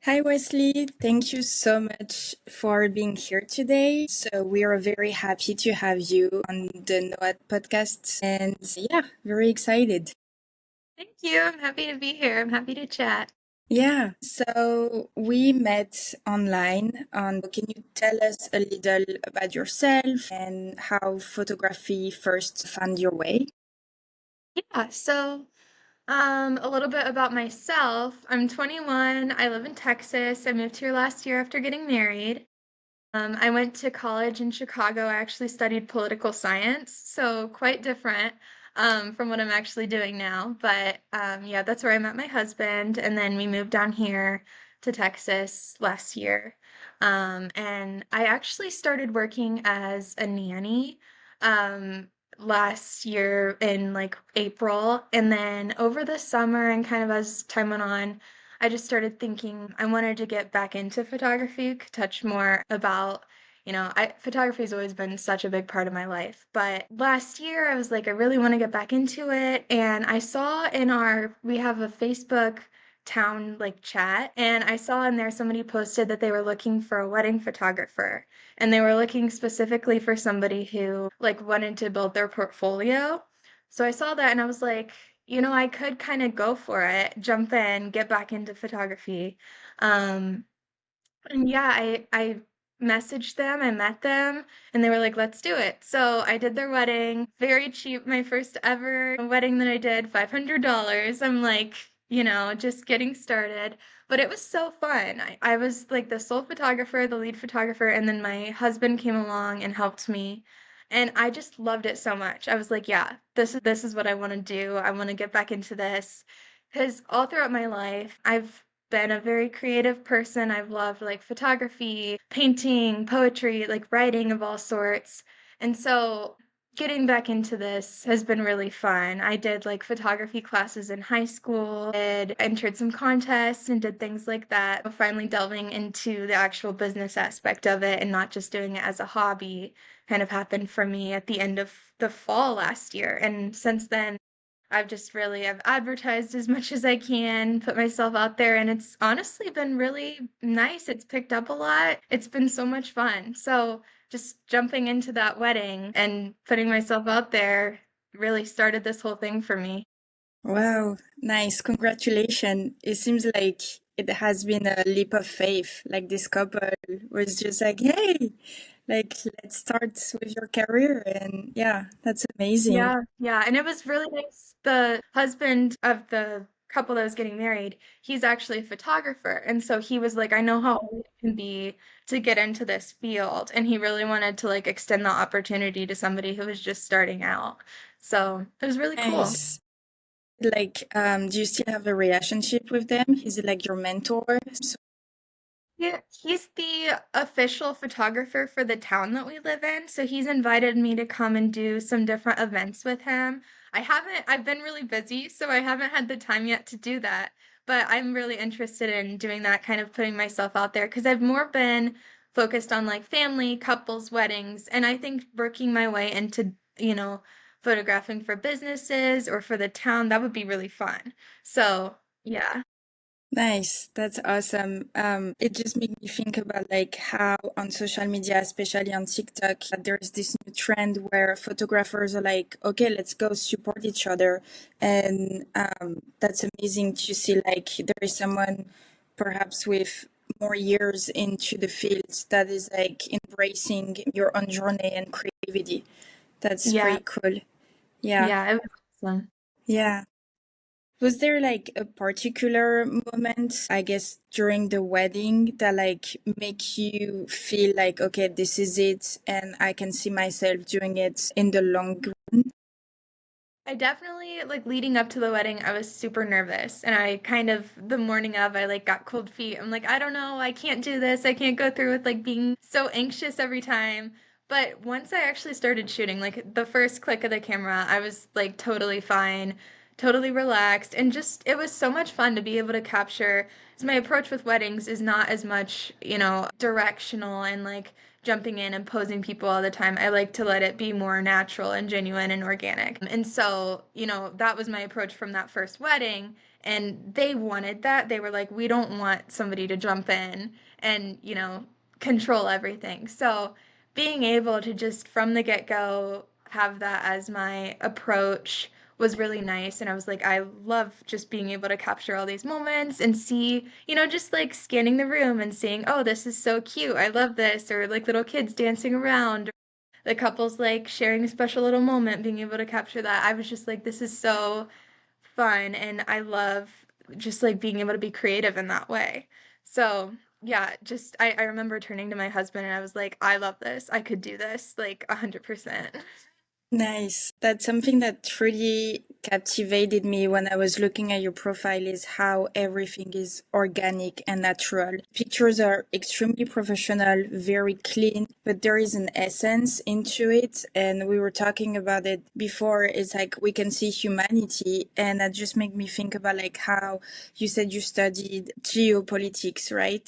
Hi, Wesley. Thank you so much for being here today. So, we are very happy to have you on the NOAD podcast. And yeah, very excited. Thank you. I'm happy to be here. I'm happy to chat. Yeah, so we met online. Can you tell us a little about yourself and how photography first found your way? A little bit about myself. I'm 21. I live in Texas. I moved here last year after getting married. I went to college in Chicago. I actually studied political science, so quite different from what I'm actually doing now. Yeah, that's where I met my husband, and then we moved down here to Texas last year. And I actually started working as a nanny um, last year in like April, and then over the summer and kind of as time went on. I just started thinking I wanted to get back into photography, touch more about, photography has always been such a big part of my life. But last year I was like, I really want to get back into it. And I saw we have a Facebook town like chat, and I saw in there somebody posted that they were looking for a wedding photographer. And they were looking specifically for somebody who like wanted to build their portfolio. So I saw that and I was like, I could kind of go for it, jump in, get back into photography. Um, and yeah, I messaged them, I met them, and they were like, "Let's do it." So I did their wedding, very cheap, my first ever wedding that I did, $500. I'm like, just getting started. But it was so fun. I was like the sole photographer, the lead photographer, and then my husband came along and helped me. And I just loved it so much. I was like, yeah, this is what I want to do. I want to get back into this. Because all throughout my life, I've been a very creative person. I've loved like photography, painting, poetry, like writing of all sorts. And so getting back into this has been really fun. I did like photography classes in high school, did entered some contests and did things like that. Finally delving into the actual business aspect of it and not just doing it as a hobby kind of happened for me at the end of the fall last year. And since then, I've advertised as much as I can, put myself out there, and it's honestly been really nice. It's picked up a lot. It's been so much fun. So just jumping into that wedding and putting myself out there really started this whole thing for me. Wow, nice. Congratulations. It seems like it has been a leap of faith. Like this couple was just like, hey, like let's start with your career. And yeah, that's amazing. Yeah, and it was really nice. The husband of the couple that was getting married, he's actually a photographer, and so he was like, I know how hard it can be to get into this field, and he really wanted to like extend the opportunity to somebody who was just starting out. So it was really cool. Nice. Like, do you still have a relationship with them? Is it like your mentor? So Yeah, he's the official photographer for the town that we live in, so he's invited me to come and do some different events with him. I've been really busy, so I haven't had the time yet to do that, but I'm really interested in doing that, kind of putting myself out there, because I've more been focused on like family, couples, weddings, and I think working my way into, photographing for businesses or for the town, that would be really fun. So, yeah. nice. That's awesome. It just made me think about like how on social media, especially on TikTok, there's this new trend where photographers are like, okay, let's go support each other. And that's amazing to see like there is someone perhaps with more years into the field that is like embracing your own journey and creativity. That's Yeah, pretty cool. Yeah. yeah, it was awesome. Yeah. Was there like a particular moment, I guess, during the wedding that like make you feel like, okay, this is it, and I can see myself doing it in the long run? I definitely like leading up to the wedding, I was super nervous. And I kind of the morning of I like got cold feet. I'm like, I don't know, I can't do this. I can't go through with like being so anxious every time. But once I actually started shooting, like the first click of the camera, I was like totally fine, totally relaxed, and just it was so much fun to be able to capture. So my approach with weddings is not as much, directional and like jumping in and posing people all the time. I like to let it be more natural and genuine and organic. And so, that was my approach from that first wedding. And they wanted that. They were like, we don't want somebody to jump in and, control everything. So being able to just from the get-go have that as my approach was really nice. And I was like, I love just being able to capture all these moments and see, just like scanning the room and seeing, oh, this is so cute. I love this. Or like little kids dancing around, the couples like sharing a special little moment, being able to capture that. I was just like, this is so fun, and I love just like being able to be creative in that way. So yeah, just I remember turning to my husband and I was like, I love this. I could do this like 100%. Nice. That's something that really captivated me when I was looking at your profile is how everything is organic and natural. Pictures are extremely professional, very clean, but there is an essence into it. And we were talking about it before. It's like we can see humanity. And that just made me think about like how you said you studied geopolitics, right?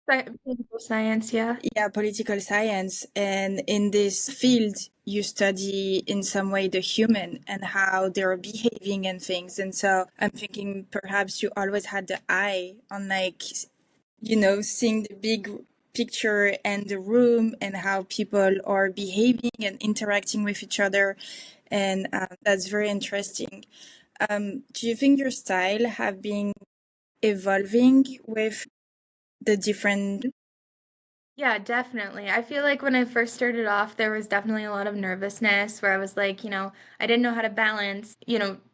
Political science, yeah. Yeah, political science. And in this field, you study in some way the human and how they're behaving and things. And so I'm thinking perhaps you always had the eye on like, seeing the big picture and the room and how people are behaving and interacting with each other. And that's very interesting. Do you think your style have been evolving with the different? Yeah, definitely. I feel like when I first started off, there was definitely a lot of nervousness where I was like, I didn't know how to balance,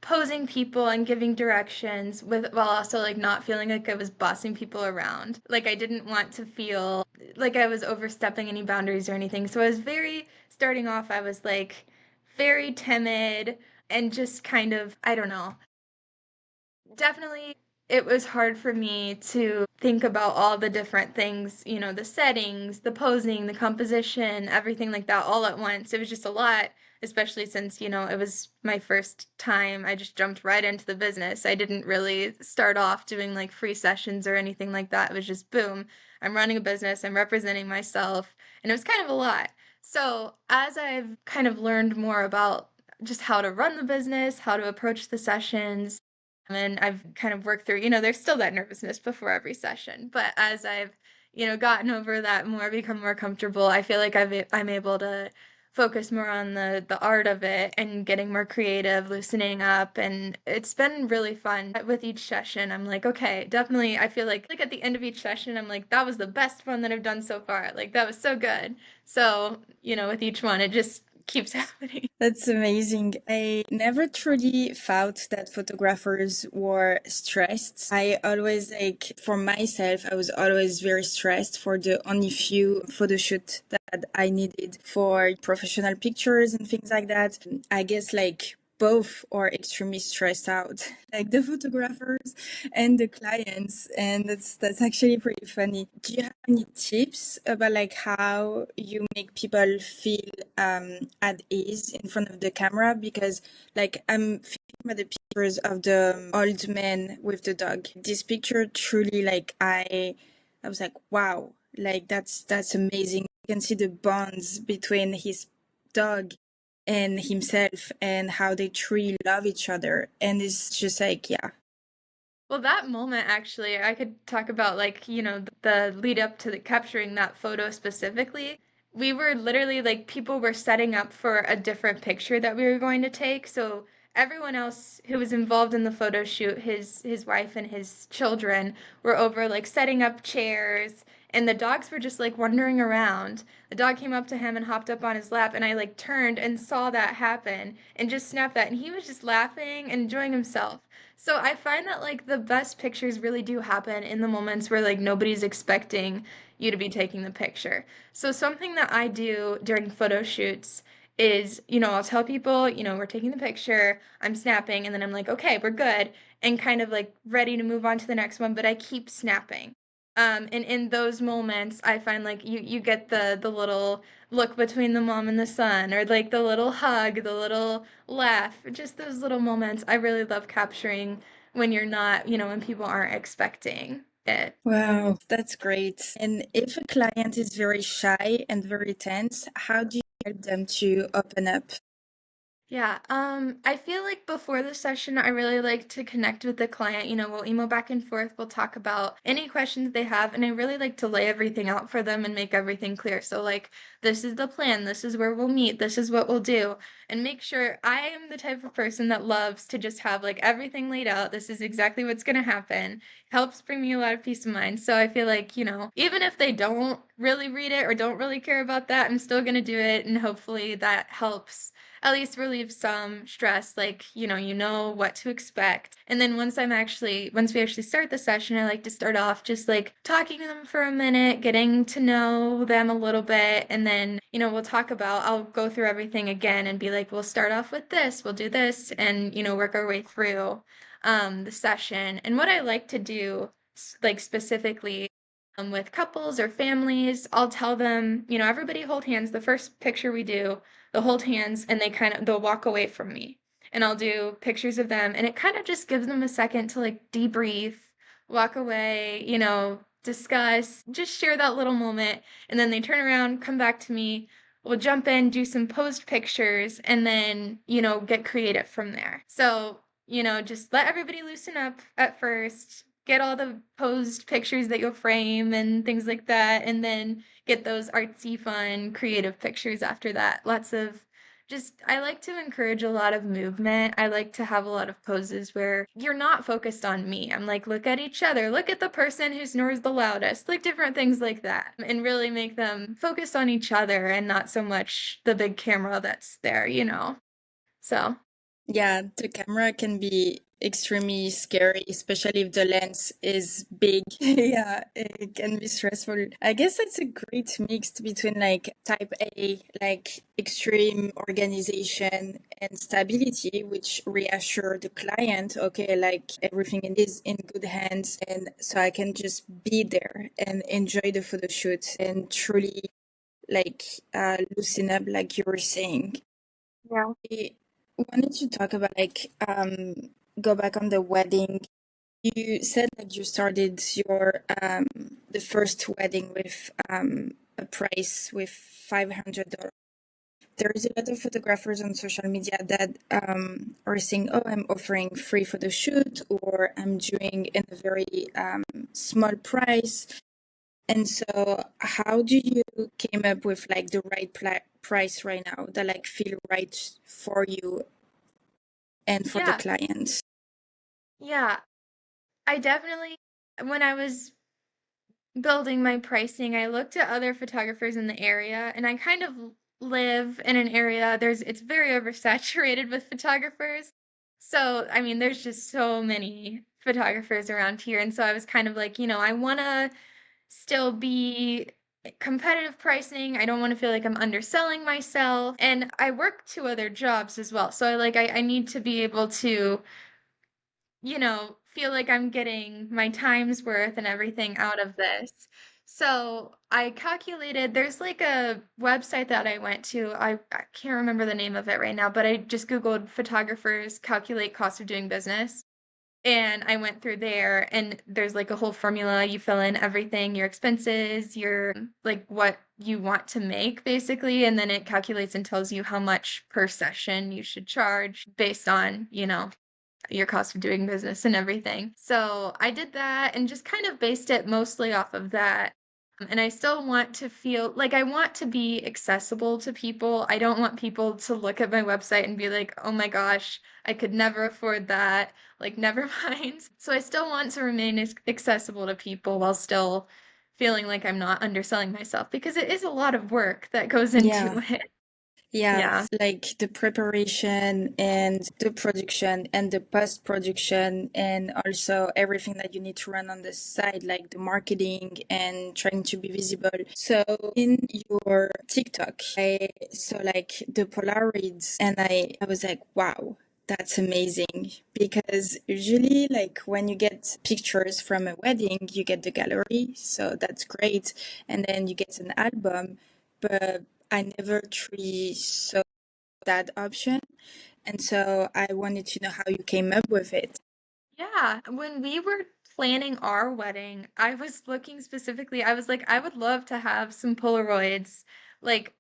posing people and giving directions with while also like not feeling like I was bossing people around. Like I didn't want to feel like I was overstepping any boundaries or anything. So I was very starting off, I was like very timid and just kind of, I don't know, definitely, it was hard for me to think about all the different things, the settings, the posing, the composition, everything like that all at once. It was just a lot, especially since, it was my first time. I just jumped right into the business. I didn't really start off doing like free sessions or anything like that. It was just boom, I'm running a business, I'm representing myself, and it was kind of a lot. So, as I've kind of learned more about just how to run the business, how to approach the sessions, and I've kind of worked through, there's still that nervousness before every session, but as I've, gotten over that more, become more comfortable, I feel like I'm able to focus more on the art of it and getting more creative, loosening up, and it's been really fun. With each session, I'm like, okay, definitely, I feel like at the end of each session, I'm like, that was the best one that I've done so far. Like that was so good. So, with each one, it just keeps happening. That's amazing. I never truly thought that photographers were stressed. I always like for myself, I was always very stressed for the only few photo shoot that I needed for professional pictures and things like that. I guess like both are extremely stressed out, like the photographers and the clients, and that's actually pretty funny. Do you have any tips about like how you make people feel at ease in front of the camera? Because like I'm thinking about the pictures of the old man with the dog. This picture truly like I was like, wow, like that's amazing. You can see the bonds between his dog and himself and how they truly love each other. And it's just like, yeah. Well, that moment actually, I could talk about like, the lead up to the capturing that photo specifically. We were literally like people were setting up for a different picture that we were going to take. So everyone else who was involved in the photo shoot, his wife and his children were over like setting up chairs, and the dogs were just like wandering around. The dog came up to him and hopped up on his lap, and I like turned and saw that happen and just snapped that, and he was just laughing and enjoying himself. So I find that like the best pictures really do happen in the moments where like nobody's expecting you to be taking the picture. So something that I do during photo shoots is, I'll tell people, we're taking the picture, I'm snapping, and then I'm like, okay, we're good, and kind of like ready to move on to the next one, but I keep snapping. And in those moments, I find like you get the little look between the mom and the son, or like the little hug, the little laugh, just those little moments. I really love capturing when you're not, when people aren't expecting it. Wow, that's great. And if a client is very shy and very tense, how do you help them to open up? Yeah, I feel like before the session, I really like to connect with the client. We'll email back and forth, we'll talk about any questions they have, and I really like to lay everything out for them and make everything clear. So, like, this is the plan, this is where we'll meet, this is what we'll do, and make sure I am the type of person that loves to just have like everything laid out. This is exactly what's going to happen. Helps bring me a lot of peace of mind. So I feel like, even if they don't really read it or don't really care about that, I'm still going to do it, and hopefully that helps at least relieve some stress, like, you know what to expect. And then once we actually start the session, I like to start off just like talking to them for a minute, getting to know them a little bit. And then, I'll go through everything again and be like, we'll start off with this, we'll do this, and, work our way through the session. And what I like to do, like specifically, with couples or families, I'll tell them, everybody hold hands. The first picture we do, they'll hold hands and they'll walk away from me. And I'll do pictures of them, and it kind of just gives them a second to like debrief, walk away, discuss, just share that little moment. And then they turn around, come back to me, we'll jump in, do some posed pictures, and then, get creative from there. So, just let everybody loosen up at first, get all the posed pictures that you'll frame and things like that, and then get those artsy, fun, creative pictures after that. Lots of just, I like to encourage a lot of movement. I like to have a lot of poses where you're not focused on me. I'm like, look at each other, look at the person who snores the loudest, like different things like that, and really make them focus on each other and not so much the big camera that's there. So, Yeah, the camera can be extremely scary, especially if the lens is big. Yeah, it can be stressful. I guess it's a great mix between like type A, like extreme organization and stability, which reassure the client, okay, like everything is in good hands. And so I can just be there and enjoy the photo shoot and truly like loosen up, like you were saying. yeah. I wanted to talk about like go back on the wedding. You said like you started your the first wedding with a price with $500. There is a lot of photographers on social media that are saying, "Oh, I'm offering free photo shoot, or I'm doing in a very small price." And so, how do you came up with like the right price right now that like feel right for you and for the Yeah. clients? Yeah. I definitely, when I was building my pricing, I looked at other photographers in the area, and I kind of live in an area it's very oversaturated with photographers. So, I mean, there's just so many photographers around here, and so I was kind of like, I want to still be competitive pricing. I don't want to feel like I'm underselling myself, and I work two other jobs as well. So I need to be able to feel like I'm getting my time's worth and everything out of this. So I calculated, there's like a website that I went to. I can't remember the name of it right now, but I just Googled photographers calculate cost of doing business. And I went through there, and there's like a whole formula. You fill in everything, your expenses, your like what you want to make basically, and then it calculates and tells you how much per session you should charge based on, your cost of doing business and everything. So I did that and just kind of based it mostly off of that. And I still want to feel like I want to be accessible to people. I don't want people to look at my website and be like, oh my gosh, I could never afford that. Like, never mind. So I still want to remain accessible to people while still feeling like I'm not underselling myself, because it is a lot of work that goes into Yeah. it. Yeah, Yeah. like the preparation and the production and the post production, and also everything that you need to run on the side, like the marketing and trying to be visible. So in your TikTok, I saw like the Polaroids, and I was like, wow. That's amazing, because usually like when you get pictures from a wedding, you get the gallery, so that's great, and then you get an album, but I never truly saw that option. And so I wanted to know how you came up with it. Yeah, when we were planning our wedding, I was looking specifically, I was like, I would love to have some Polaroids like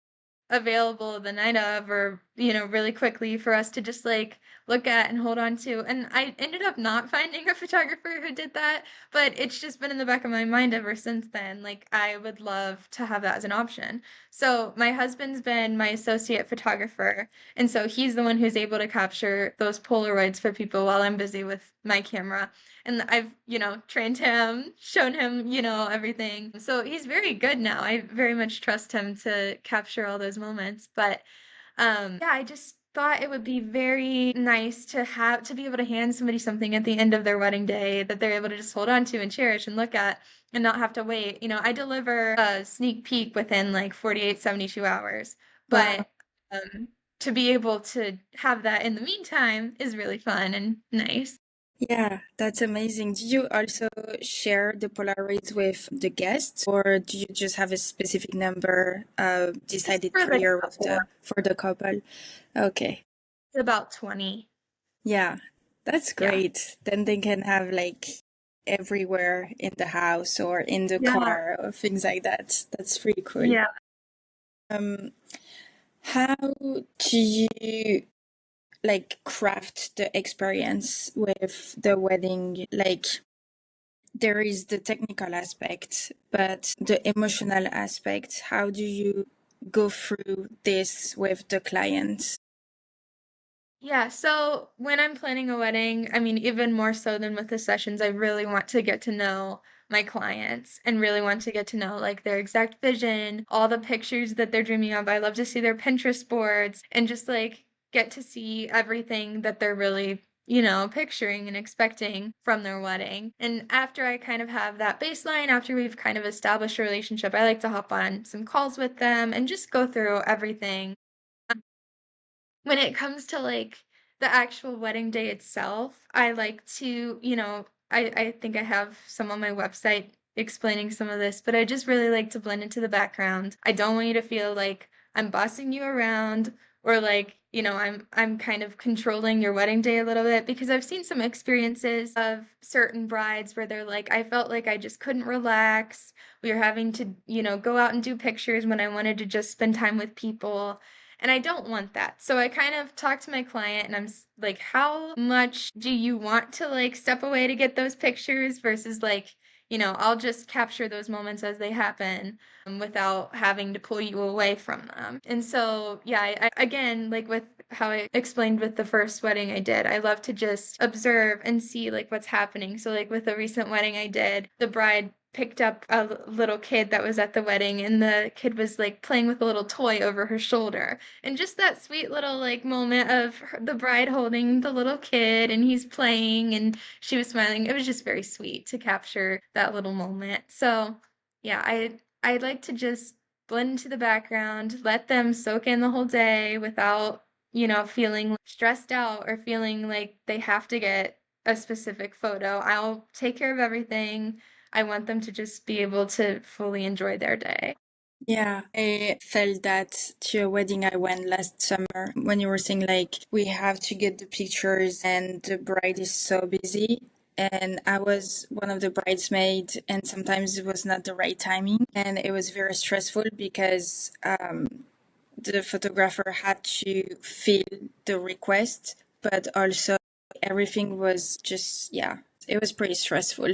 available the night of, or really quickly for us to just like look at and hold on to. And I ended up not finding a photographer who did that, but it's just been in the back of my mind ever since then. Like, I would love to have that as an option. So, my husband's been my associate photographer, and so he's the one who's able to capture those Polaroids for people while I'm busy with my camera. And I've, trained him, shown him, everything. So he's very good now. I very much trust him to capture all those moments. But yeah, I just thought it would be very nice to be able to hand somebody something at the end of their wedding day that they're able to just hold on to and cherish and look at and not have to wait. I deliver a sneak peek within like 48, 72 hours, Wow. but um, to be able to have that in the meantime is really fun and nice. Yeah, that's amazing. Do you also share the Polaroids with the guests, or do you just have a specific number Just decided for per the year with couple, the couple? Okay. it's about 20. Yeah, that's Yeah. great. Then they can have like everywhere in the house or in the Yeah. car or things like that. That's pretty cool. Yeah. Um, how do you like craft the experience with the wedding? Like there is the technical aspect, but the emotional aspect, how do you go through this with the client? Yeah, so when I'm planning a wedding, I mean, even more so than with the sessions, I really want to get to know my clients and really want to get to know like their exact vision, all the pictures that they're dreaming of. I love to see their Pinterest boards and just like get to see everything that they're really, picturing and expecting from their wedding. And after I kind of have that baseline, after we've kind of established a relationship, I like to hop on some calls with them and just go through everything when it comes to, like, the actual wedding day itself, I like to, I think I have some on my website explaining some of this, but I just really like to blend into the background. I don't want you to feel like I'm bossing you around or like, I'm kind of controlling your wedding day a little bit because I've seen some experiences of certain brides where they're like, I felt like I just couldn't relax. We were having to, go out and do pictures when I wanted to just spend time with people. And I don't want that. So I kind of talk to my client and like, how much do you want to like step away to get those pictures versus like, I'll just capture those moments as they happen without having to pull you away from them. And so, yeah, again, like with how I explained with the first wedding I did, I love to just observe and see like what's happening. So, like with the recent wedding I did, the bride picked up a little kid that was at the wedding and the kid was like playing with a little toy over her shoulder and just that sweet little like moment of the bride holding the little kid and he's playing and she was smiling. It was just very sweet to capture that little moment. So, yeah, I'd like to just blend into the background, let them soak in the whole day without, feeling stressed out or feeling like they have to get a specific photo. I'll take care of everything. I want them to just be able to fully enjoy their day. Yeah, I felt that to a wedding I went last summer when you were saying like we have to get the pictures and the bride is so busy. And I was one of the bridesmaids, and sometimes it was not the right timing, and it was very stressful because the photographer had to fill the request, but also everything was just, yeah, it was pretty stressful.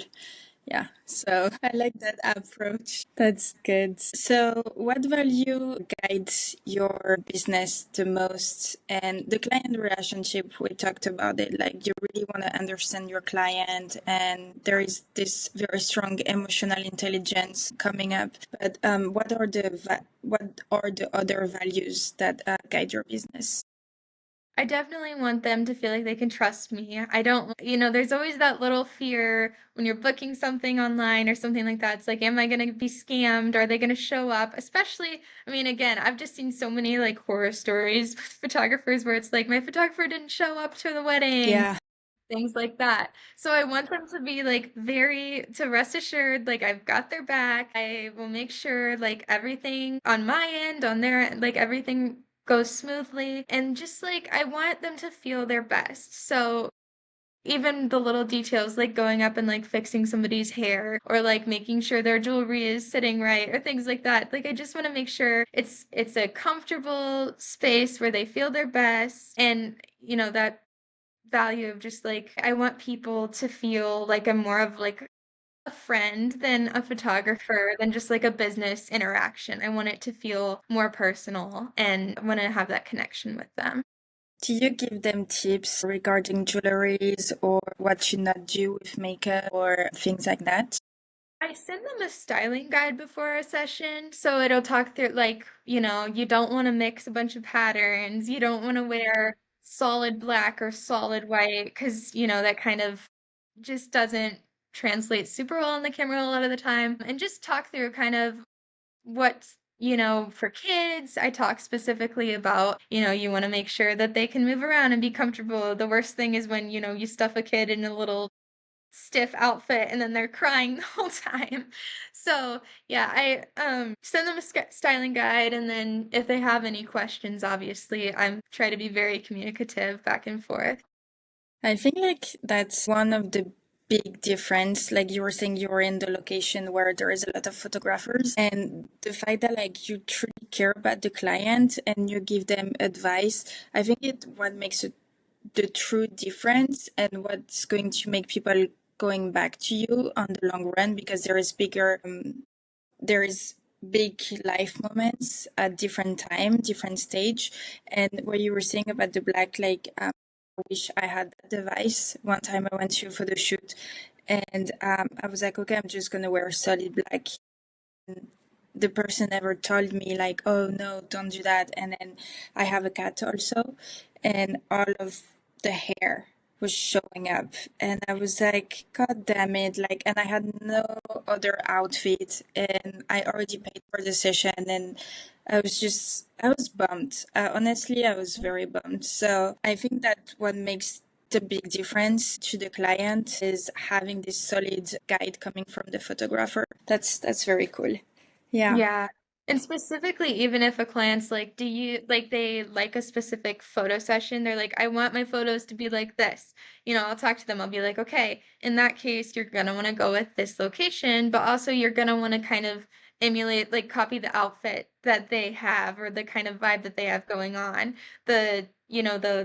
Yeah, so I like that approach. That's good. So, what value guides your business the most? And the client relationship, we talked about it. Like, you really want to understand your client, and there is this very strong emotional intelligence coming up. But what are the other values that guide your business? I definitely want them to feel like they can trust me. I don't, there's always that little fear when you're booking something online or something like that. It's like, am I going to be scammed? Are they going to show up? Especially, I mean, again, I've just seen so many like horror stories with photographers where it's like, my photographer didn't show up to the wedding, Yeah, things like that. So I want them to be like to rest assured, like I've got their back. I will make sure like everything on my end, on their end, like everything goes smoothly. And just like I want them to feel their best. So even the little details like going up and like fixing somebody's hair or like making sure their jewelry is sitting right or things like that. Like I just want to make sure it's a comfortable space where they feel their best and that value of just like I want people to feel like I'm more of like a friend than a photographer than just like a business interaction. I want it to feel more personal and I want to have that connection with them. Do you give them tips regarding jewelries or what should not do with makeup or things like that? I send them a styling guide before a session, so it'll talk through like, you don't want to mix a bunch of patterns. You don't want to wear solid black or solid white because, that kind of just doesn't translate super well on the camera a lot of the time. And just talk through kind of what's, for kids. I talk specifically about, you want to make sure that they can move around and be comfortable. The worst thing is when, you stuff a kid in a little stiff outfit and then they're crying the whole time. So, yeah, I send them a styling guide and then if they have any questions, obviously, I'm try to be very communicative back and forth. I think like that's one of the big difference. Like you were saying, you were in the location where there is a lot of photographers, and the fact that like you truly care about the client and you give them advice, I think it what makes it the true difference and what's going to make people going back to you on the long run because there is big life moments at different time, different stage. And what you were saying about the black, like I wish I had that device. One time I went to a photo shoot and I was like, okay, I'm just gonna wear solid black. The person never told me like, oh no, don't do that. And then I have a cat also, and all of the hair was showing up, and I was like, God damn it! Like, and I had no other outfit, and I already paid for the session, and I was bummed. Honestly, I was very bummed. So I think that what makes the big difference to the client is having this solid guide coming from the photographer. That's very cool. Yeah. Yeah. And specifically, even if a client's like, do you like they like a specific photo session, they're like, I want my photos to be like this. I'll talk to them. I'll be like, okay, in that case, you're gonna want to go with this location, but also you're gonna want to kind of emulate, like copy the outfit that they have or the kind of vibe that they have going on. The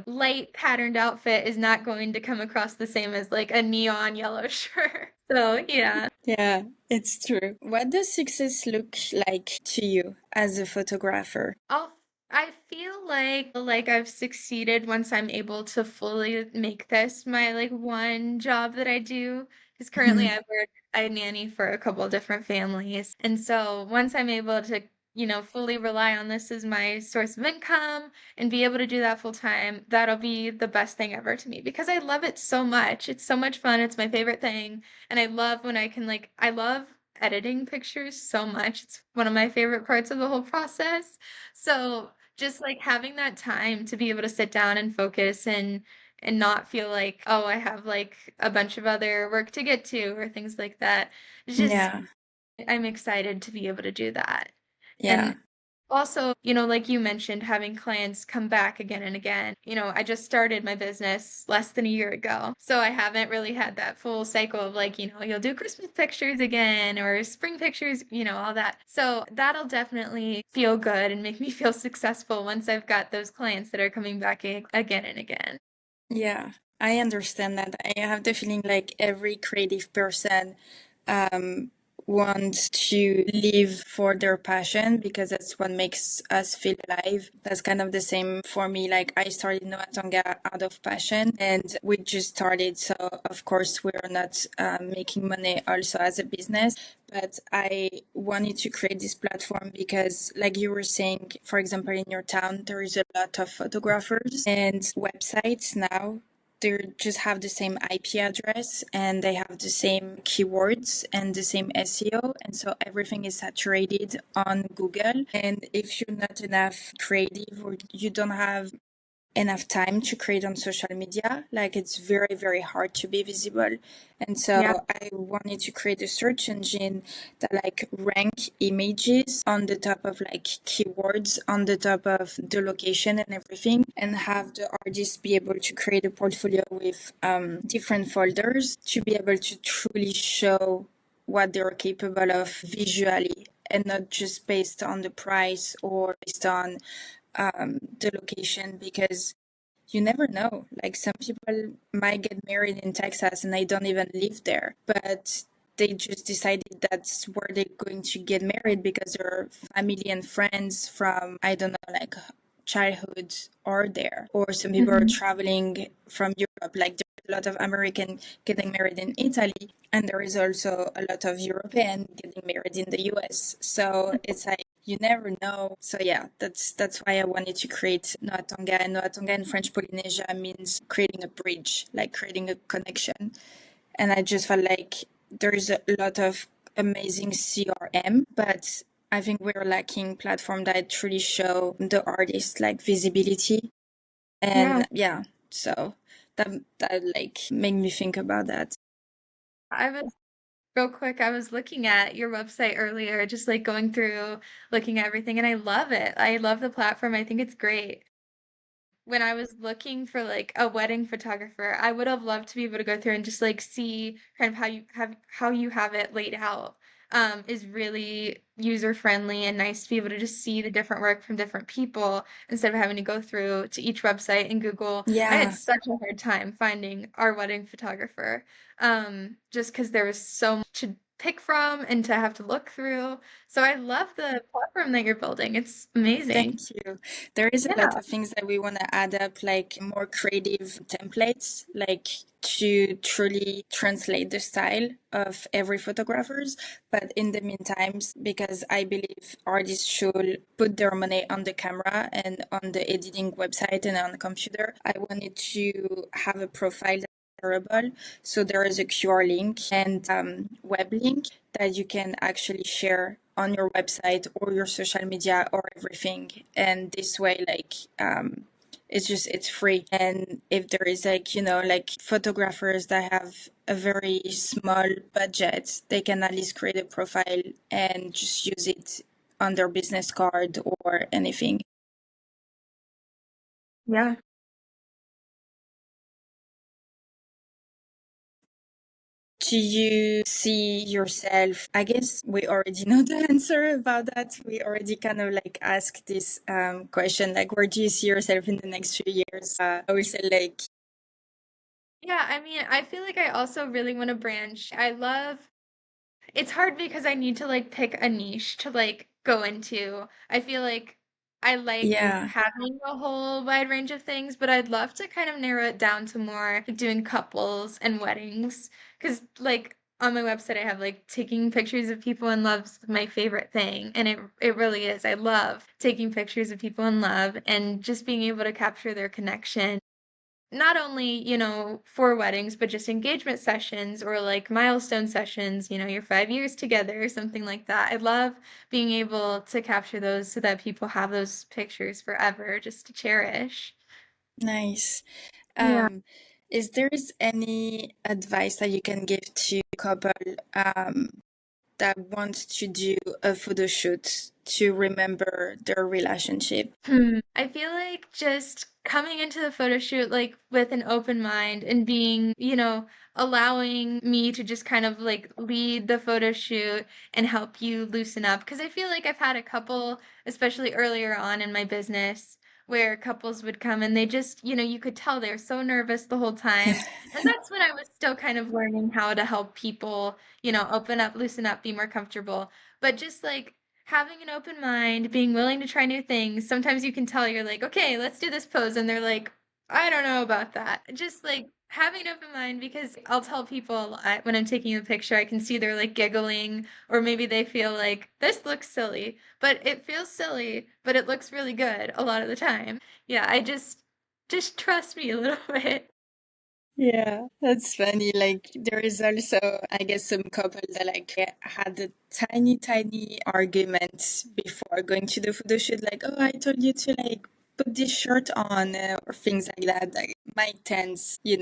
light patterned outfit is not going to come across the same as like a neon yellow shirt. So, yeah. Yeah, it's true. What does success look like to you as a photographer? I'll I feel like I've succeeded once I'm able to fully make this my like one job that I do. Because currently I nanny for a couple of different families. And so once I'm able to, fully rely on this as my source of income and be able to do that full time, that'll be the best thing ever to me because I love it so much. It's so much fun. It's my favorite thing. And I love when I can I love editing pictures so much. It's one of my favorite parts of the whole process. So just like having that time to be able to sit down and focus and not feel like, oh, I have like a bunch of other work to get to or things like that. It's just Yeah, I'm excited to be able to do that. yeah, And also, like you mentioned, having clients come back again and again. I just started my business less than a year ago. So I haven't really had that full cycle of like, you'll do Christmas pictures again or spring pictures, all that. So that'll definitely feel good and make me feel successful once I've got those clients that are coming back again and again. yeah. I understand that. I have the feeling like every creative person um, wants to live for their passion because that's what makes us feel alive. That's kind of the same for me. Like I started Noah Tonga out of passion and we just started. So of course we're not making money also as a business, but I wanted to create this platform because like you were saying, for example, in your town, there is a lot of photographers and websites now they just have the same IP address and they have the same keywords and the same SEO. And so everything is saturated on Google. And if you're not enough creative or you don't have enough time to create on social media. Like it's very, very hard to be visible. And so Yeah. I wanted to create a search engine that like rank images on the top of like keywords on the top of the location and everything, and have the artists be able to create a portfolio with different folders to be able to truly show what they're capable of visually, and not just based on the price or based on the location, because you never know. Like some people might get married in Texas and they don't even live there, but they just decided that's where they're going to get married because their family and friends from, I don't know, like childhood are there. Or some people are Hmm. traveling from Europe. Like there's a lot of American getting married in Italy, and there is also a lot of European getting married in the US. So it's like you never know. So yeah, that's why I wanted to create Noa Tonga. And Noa Tonga in French Polynesia means creating a bridge, like creating a connection. And I just felt like there's a lot of amazing CRM, but I think we're lacking platform that truly show the artist like visibility. Yeah. And yeah, so that like made me think about that. I was real quick, I was looking at your website earlier, just like going through, looking at everything, and I love it. I love the platform. I think it's great. When I was looking for like a wedding photographer, I would have loved to be able to go through and just like see kind of how you have it laid out. Is really user friendly and nice to be able to just see the different work from different people instead of having to go through to each website and Google. I had Yeah, such a hard time finding our wedding photographer, just because there was so much to pick from and to have to look through. So I love the platform that you're building. It's amazing. thank you. There is a lot Yeah. of things that we want to add up, like more creative templates, like to truly translate the style of every photographers. But in the meantime, because I believe artists should put their money on the camera and on the editing website and on the computer, I wanted to have a profile that's shareable. So there is a QR link and web link that you can actually share on your website or your social media or everything. And this way, like, it's free. And if there is like, like photographers that have a very small budget, they can at least create a profile and just use it on their business card or anything. Yeah. Do you see yourself? I guess we already know the answer about that. We already kind of like asked this question, like, where do you see yourself in the next few years? I would say, like, Yeah, I mean, I feel like I also really want to branch. I love it's hard because I need to like pick a niche to like go into. I feel like I like yeah, having a whole wide range of things, but I'd love to kind of narrow it down to more like doing couples and weddings. Because like on my website, I have like taking pictures of people in love's my favorite thing, and it really is. I love taking pictures of people in love and just being able to capture their connection not only, for weddings, but just engagement sessions or like milestone sessions, your 5 years together, something like that. I love being able to capture those so that people have those pictures forever just to cherish. nice. Yeah. Um, is there any advice that you can give to a couple that wants to do a photo shoot to remember their relationship? I feel like just coming into the photo shoot like with an open mind and being, allowing me to just kind of like lead the photo shoot and help you loosen up. Because I feel like I've had a couple, especially earlier on in my business, where couples would come and they just, you could tell they were so nervous the whole time. And that's when I was still kind of learning how to help people, open up, loosen up, be more comfortable. But just like having an open mind, being willing to try new things. Sometimes you can tell you're like, okay, let's do this pose. And they're like, I don't know about that. Just like having an open mind because I'll tell people a lot when I'm taking a picture, I can see they're like giggling, or maybe they feel like this looks silly, but it feels silly, but it looks really good a lot of the time. Yeah, I just trust me a little bit. Yeah, that's funny. Like there is also, I guess, some couple that like had a tiny, tiny argument before going to the photo shoot. Like, oh, I told you to like put this shirt on or things like that. Like might tense, the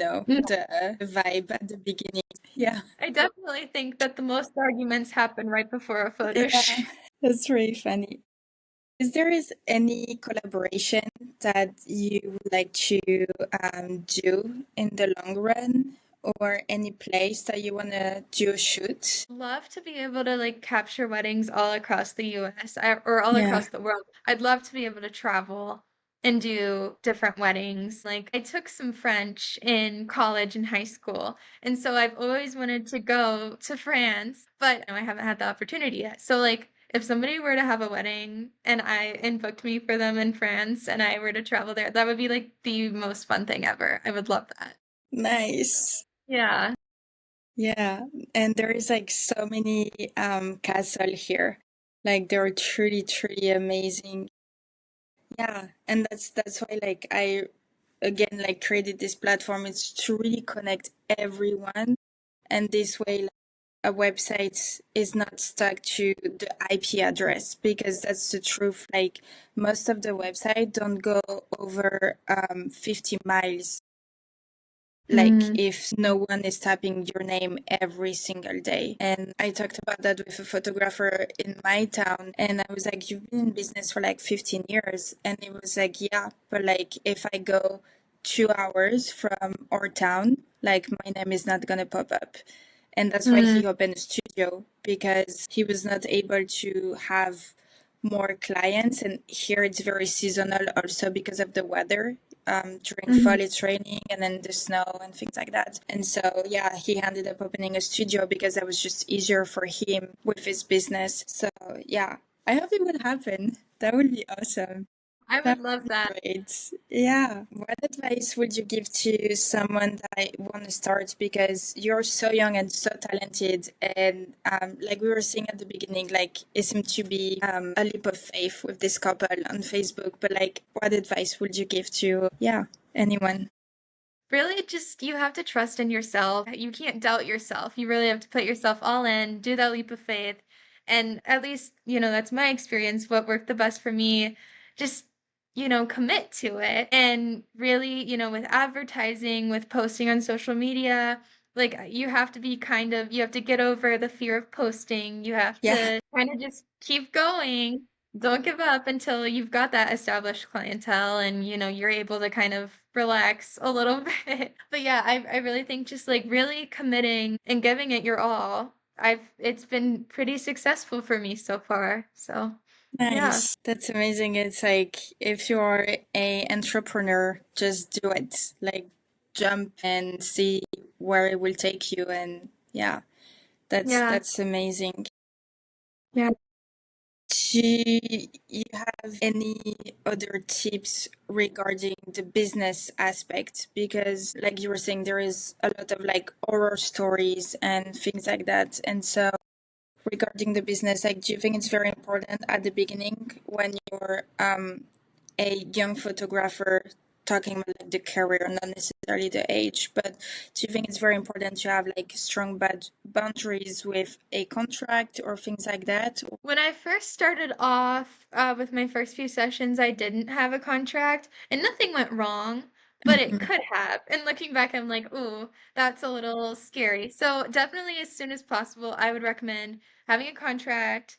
vibe at the beginning. Yeah. I definitely think that the most arguments happen right before a photo Yeah. shoot. That's really funny. Is there is any collaboration that you would like to do in the long run, or any place that you want to do a shoot? Love to be able to like capture weddings all across the US or all Yeah. across the world. I'd love to be able to travel and do different weddings. Like I took some French in college and high school, and so I've always wanted to go to France, but I haven't had the opportunity yet. So like if somebody were to have a wedding and booked me for them in France and I were to travel there, that would be like the most fun thing ever. I would love that. Nice. Yeah. Yeah. And there is like so many castle here. Like they're truly, truly amazing. Yeah. And that's why like I again like created this platform. It's to really connect everyone. And this way like, a website is not stuck to the IP address, because that's the truth. Like most of the website don't go over 50 miles, like Mm, if no one is tapping your name every single day. And I talked about that with a photographer in my town, and I was like, you've been in business for like 15 years. And it was like, yeah, but like if I go 2 hours from our town, like my name is not gonna pop up. And that's why mm, he opened a studio, because he was not able to have more clients. And here it's very seasonal also because of the weather. During mm. fall it's raining, and then the snow and things like that. And so yeah, he ended up opening a studio because that was just easier for him with his business. So yeah, I hope it will happen. That would be awesome. I That would love would that. be great. Yeah. What advice would you give to someone that want to start? Because you're so young and so talented, and like we were saying at the beginning, like it seemed to be a leap of faith with this couple on Facebook. But like, what advice would you give to anyone? Really, just you have to trust in yourself. You can't doubt yourself. You really have to put yourself all in, do that leap of faith. And at least, that's my experience. What worked the best for me, just, commit to it. And really, with advertising, with posting on social media, like you have to be you have to get over the fear of posting. You have Yeah. to kind of just keep going. Don't give up until you've got that established clientele and you're able to kind of relax a little bit. But yeah, I really think just like really committing and giving it your all. It's been pretty successful for me so far. So, yeah. Nice. That's amazing. It's like if you're a entrepreneur, just do it. Like jump and see where it will take you. And yeah, Yeah. that's amazing. Yeah. Do you have any other tips regarding the business aspect? Because like you were saying, there is a lot of like horror stories and things like that. And so regarding the business, like do you think it's very important at the beginning when you're a young photographer, talking about like the career, not necessarily the age, but do you think it's very important to have like strong boundaries with a contract or things like that? When I first started off with my first few sessions, I didn't have a contract and nothing went wrong, but it Mhm. could have. And looking back, I'm like, ooh, that's a little scary. So definitely as soon as possible, I would recommend having a contract.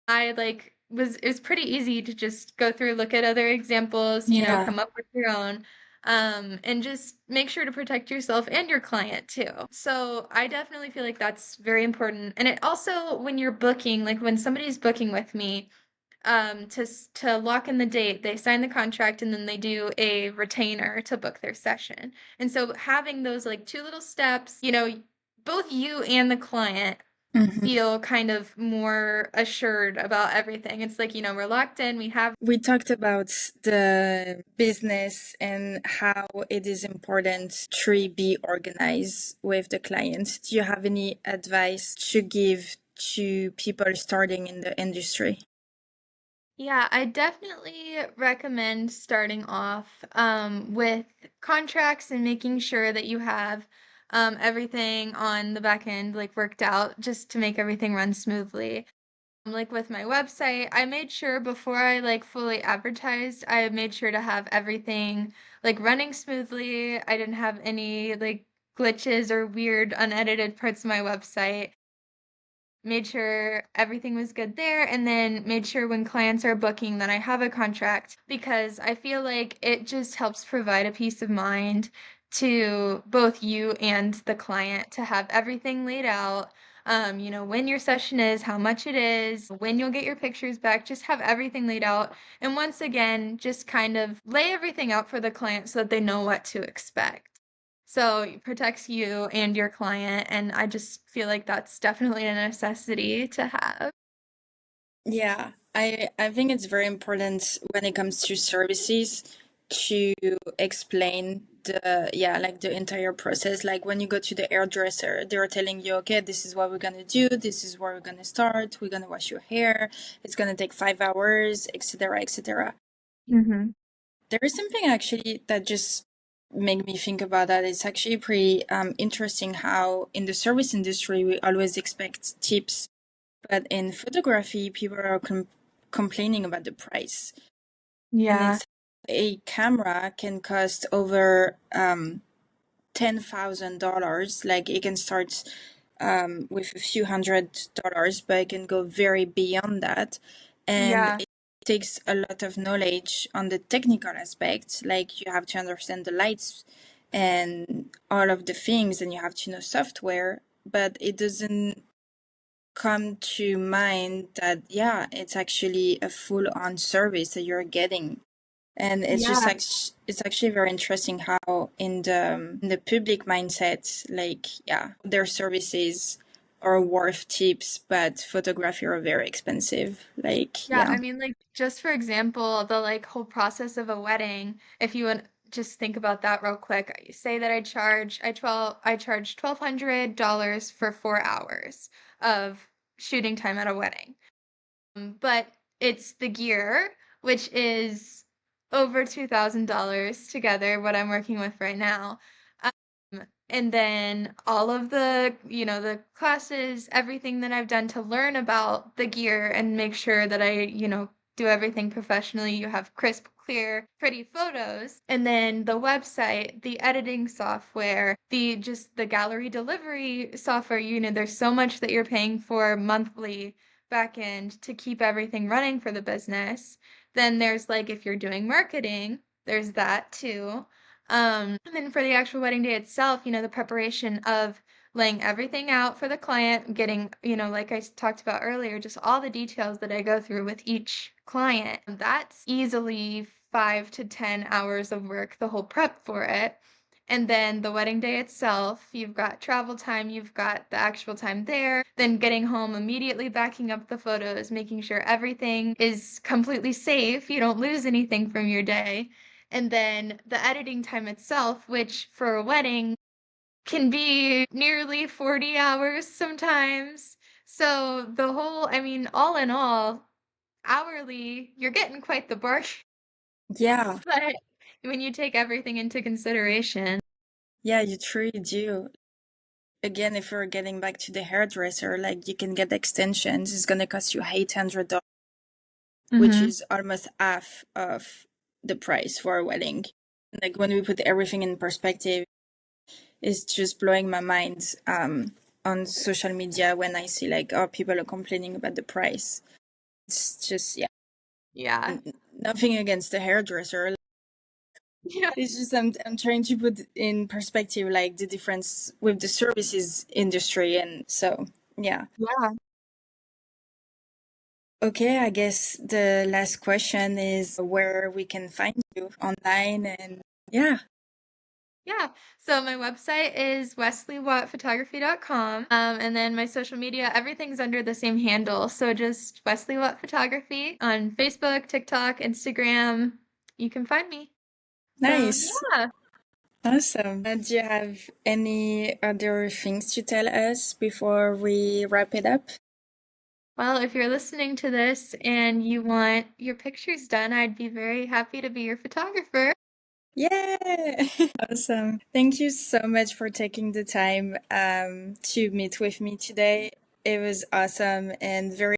I like was it was pretty easy to just go through, look at other examples, Yeah, come up with your own, and just make sure to protect yourself and your client too. So I definitely feel like that's very important. And it also, when you're booking, like when somebody's booking with me, to lock in the date, they sign the contract and then they do a retainer to book their session. And so having those like two little steps, both you and the client hmm, feel kind of more assured about everything. It's like, we're locked in, we have. we talked about the business and how it is important to be organized with the client. Do you have any advice to give to people starting in the industry? Yeah, I definitely recommend starting off with contracts and making sure that you have everything on the back end like worked out just to make everything run smoothly. Like with my website, I made sure before I like fully advertised, I made sure to have everything like running smoothly. I didn't have any like glitches or weird unedited parts of my website. Made sure everything was good there, and then made sure when clients are booking that I have a contract, because I feel like it just helps provide a peace of mind to both you and the client to have everything laid out. When your session is, how much it is, when you'll get your pictures back, just have everything laid out. And once again, just kind of lay everything out for the client so that they know what to expect. So it protects you and your client, and I just feel like that's definitely a necessity to have. Yeah, I think it's very important when it comes to services to explain the yeah, like the entire process. Like when you go to the hairdresser, they're telling you, okay, this is what we're gonna do, this is where we're gonna start, we're gonna wash your hair, it's gonna take 5 hours, etc., etc. Mm-hmm. There is something actually that just make me think about that. It's actually pretty interesting how in the service industry we always expect tips, but in photography, people are complaining about the price. And Yeah, it's a camera can cost over $10,000. Like it can start with a few $100s, but it can go very beyond that. And yeah, it takes a lot of knowledge on the technical aspects. Like you have to understand the lights and all of the things, and you have to know software, but it doesn't come to mind that yeah, it's actually a full-on service that you're getting. And it's just yeah, like it's actually very interesting how in the public mindset, like yeah, their services are worth tips, but photography are very expensive. Like yeah. yeah. I mean, like, just for example, the like whole process of a wedding, if you would just think about that real quick, say that I charge $1,200 for 4 hours of shooting time at a wedding. But it's the gear, which is over $2,000 together, what I'm working with right now. And then all of the classes, everything that I've done to learn about the gear and make sure that I do everything professionally. You have crisp, clear, pretty photos. And then the website, the editing software, the gallery delivery software, there's so much that you're paying for monthly back end to keep everything running for the business. Then there's like if you're doing marketing, there's that too. And then for the actual wedding day itself, the preparation of laying everything out for the client, getting, like I talked about earlier, just all the details that I go through with each client. That's easily 5 to 10 hours of work, the whole prep for it. And then the wedding day itself, you've got travel time, you've got the actual time there, then getting home immediately, backing up the photos, making sure everything is completely safe, you don't lose anything from your day. And then the editing time itself, which for a wedding can be nearly 40 hours sometimes. So I mean, all in all, hourly, you're getting quite the bargain. Yeah. But when you take everything into consideration. Yeah, you truly do. Again, if you're getting back to the hairdresser, like you can get extensions, it's gonna cost you $800, which Mm-hmm. is almost half of the price for a wedding. Like when we put everything in perspective, it's just blowing my mind on social media when I see like, oh, people are complaining about the price. It's just, yeah, Yeah. nothing against the hairdresser. Yeah. It's just I'm trying to put in perspective like the difference with the services industry. And so, yeah. Yeah. Okay, I guess the last question is where we can find you online and yeah. Yeah. So my website is wesleywattphotography.com. And then my social media, everything's under the same handle. So just Wesley Watt Photography on Facebook, TikTok, Instagram. You can find me. So Nice. yeah. Awesome. Do you have any other things to tell us before we wrap it up? Well, if you're listening to this and you want your pictures done, I'd be very happy to be your photographer. Yeah. Awesome. Thank you so much for taking the time to meet with me today. It was awesome and very